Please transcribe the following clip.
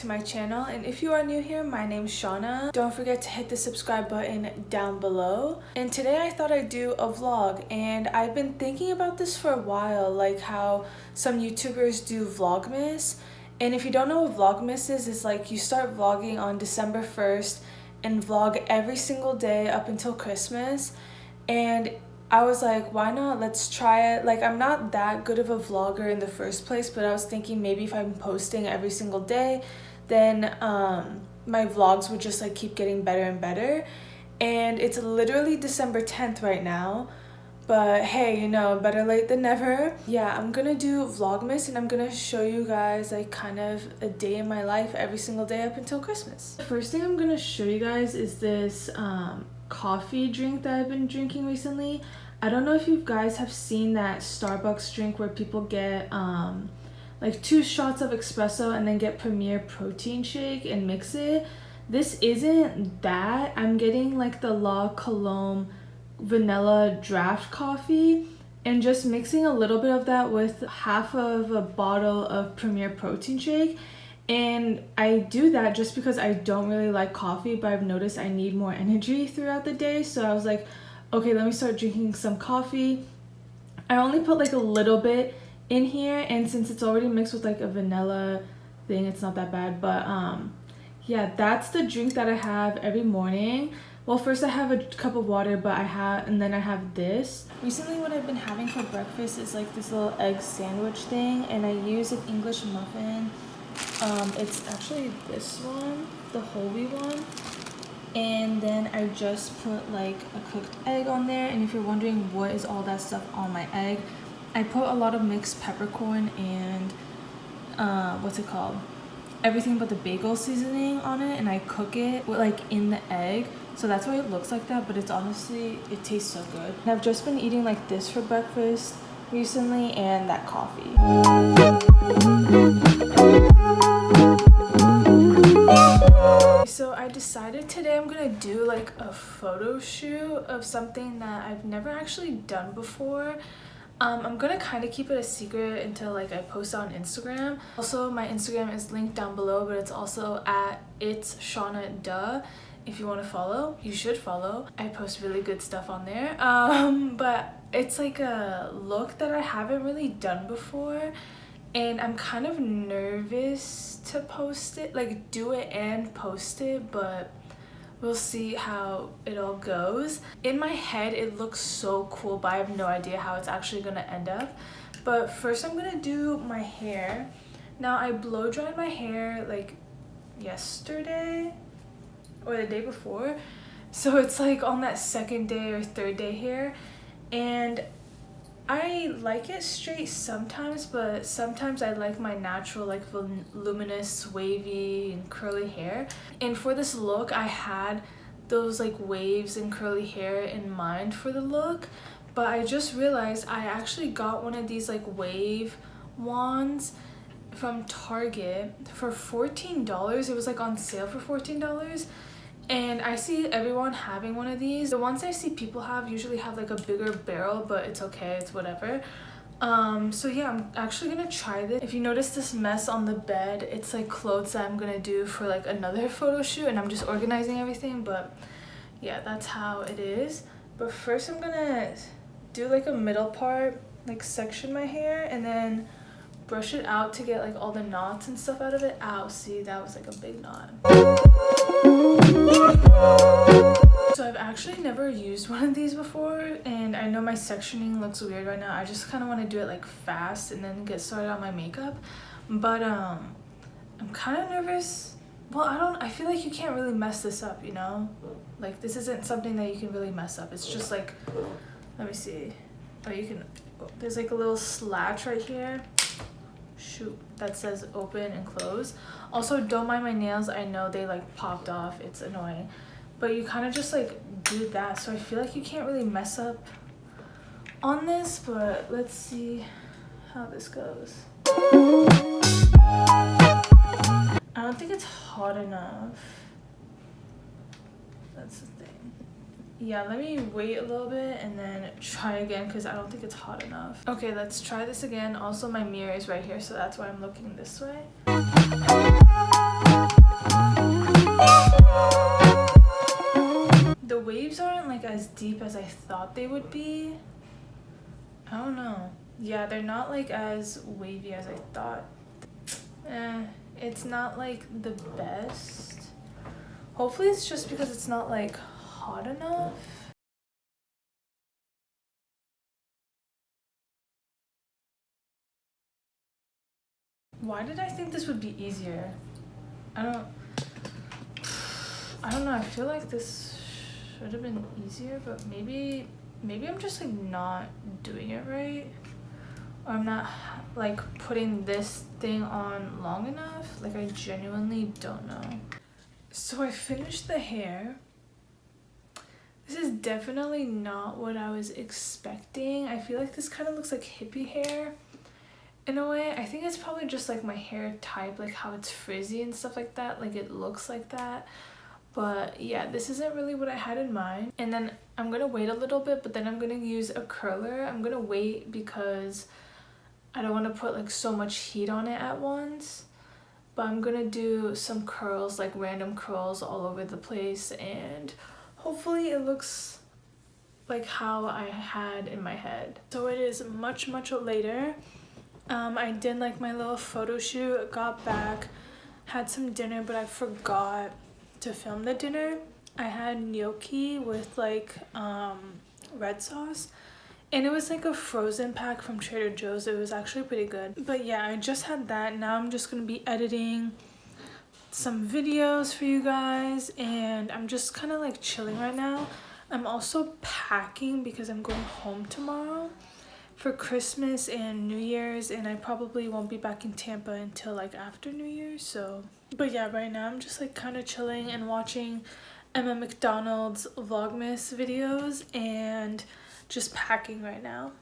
to my channel, and if you are new here, my name's Shauna. Don't forget to hit the subscribe button down below. And today I thought I'd do a vlog, and I've been thinking about this for a while, like how some YouTubers do Vlogmas. And if you don't know what Vlogmas is, it's like you start vlogging on December 1st and vlog every single day up until Christmas. And I was like, why not? Let's try it. Like, I'm not that good of a vlogger in the first place, but I was thinking maybe if I'm posting every single day, then my vlogs would just like keep getting better and better. And it's literally December 10th right now, but hey, you know, better late than never. Yeah, I'm gonna do Vlogmas, and I'm gonna show you guys like kind of a day in my life every single day up until Christmas. The first thing I'm gonna show you guys is this coffee drink that I've been drinking recently. I don't know if you guys have seen that Starbucks drink where people get like 2 shots of espresso and then get Premier protein shake and mix it. This isn't that. I'm getting like the La Colombe vanilla draft coffee and just mixing a little bit of that with half of a bottle of Premier protein shake. And I do that just because I don't really like coffee, but I've noticed I need more energy throughout the day. So I was like, okay, let me start drinking some coffee. I only put like a little bit in here, and since it's already mixed with like a vanilla thing, it's not that bad. But yeah, that's the drink that I have every morning. Well, first I have a cup of water, but and then I have this. Recently what I've been having for breakfast is like this little egg sandwich thing, and I use an English muffin. It's actually this one, the whole wheat one. And then I just put like a cooked egg on there. And if you're wondering what is all that stuff on my egg, I put a lot of mixed peppercorn and what's it called? Everything but the bagel seasoning on it, and I cook it with, like in the egg. So that's why it looks like that, but it's honestly, it tastes so good. And I've just been eating like this for breakfast recently, and that coffee. So I decided today I'm gonna do like a photo shoot of something that I've never actually done before. I'm gonna kind of keep it a secret until like I post on Instagram. Also, my Instagram is linked down below, but it's also at It's Shauna Duh. If you want to follow, you should follow. I post really good stuff on there. But it's like a look that I haven't really done before, and I'm kind of nervous to post it, like do it and post it, but we'll see how it all goes. In my head it looks so cool, but I have no idea how it's actually gonna end up. But first I'm gonna do my hair. Now I blow dried my hair like yesterday or the day before, so it's like on that second day or third day here, and I like it straight sometimes, but sometimes I like my natural like voluminous wavy and curly hair. And for this look I had those like waves and curly hair in mind for the look, but I just realized I actually got one of these like wave wands from Target for $14. It was like on sale for $14. And I see everyone having one of these. The ones I see people have usually have like a bigger barrel, but it's okay, it's whatever. So yeah, I'm actually gonna try this. If you notice this mess on the bed, it's like clothes that I'm gonna do for like another photo shoot, and I'm just organizing everything. But yeah, that's how it is. But first I'm gonna do like a middle part, like section my hair, and then brush it out to get like all the knots and stuff out of it. Ow, see, that was like a big knot. So I've actually never used one of these before, and I know my sectioning looks weird right now. I just kind of want to do it like fast and then get started on my makeup. But I'm kind of nervous. Well, I feel like you can't really mess this up, you know? Like, this isn't something that you can really mess up. It's just like, let me see. Oh, you can, there's like a little slatch right here. Shoot, that says open and close. Also, don't mind my nails. I know they like popped off. It's annoying. But you kind of just like do that. So I feel like you can't really mess up on this, but let's see how this goes. I don't think it's hot enough. That's the thing. Yeah, let me wait a little bit and then try again because I don't think it's hot enough. Okay, let's try this again. Also, my mirror is right here, so that's why I'm looking this way. The waves aren't like as deep as I thought they would be. I don't know. Yeah, they're not like as wavy as I thought. It's not like the best. Hopefully it's just because it's not like hot enough. Why did I think this would be easier? I don't know. I feel like this should have been easier, but maybe I'm just like not doing it right. Or I'm not like putting this thing on long enough. Like I genuinely don't know. So I finished the hair. This is definitely not what I was expecting. I feel like this kind of looks like hippie hair in a way. I think it's probably just like my hair type, like how it's frizzy and stuff like that. Like it looks like that. But yeah, this isn't really what I had in mind. And then I'm gonna wait a little bit, but then I'm gonna use a curler. I'm gonna wait because I don't want to put like so much heat on it at once. But I'm gonna do some curls, like random curls all over the place, and hopefully it looks like how I had in my head. So it is much later. I did like my little photo shoot, got back, had some dinner, but I forgot to film the dinner. I had gnocchi with like red sauce, and it was like a frozen pack from Trader Joe's. It was actually pretty good. But yeah, I just had that. Now I'm just gonna be editing some videos for you guys, and I'm just kind of like chilling right now. I'm also packing because I'm going home tomorrow for Christmas and New Year's, and I probably won't be back in Tampa until like after New Year's. So but yeah, right now I'm just like kind of chilling and watching Emma McDonald's Vlogmas videos and just packing right now.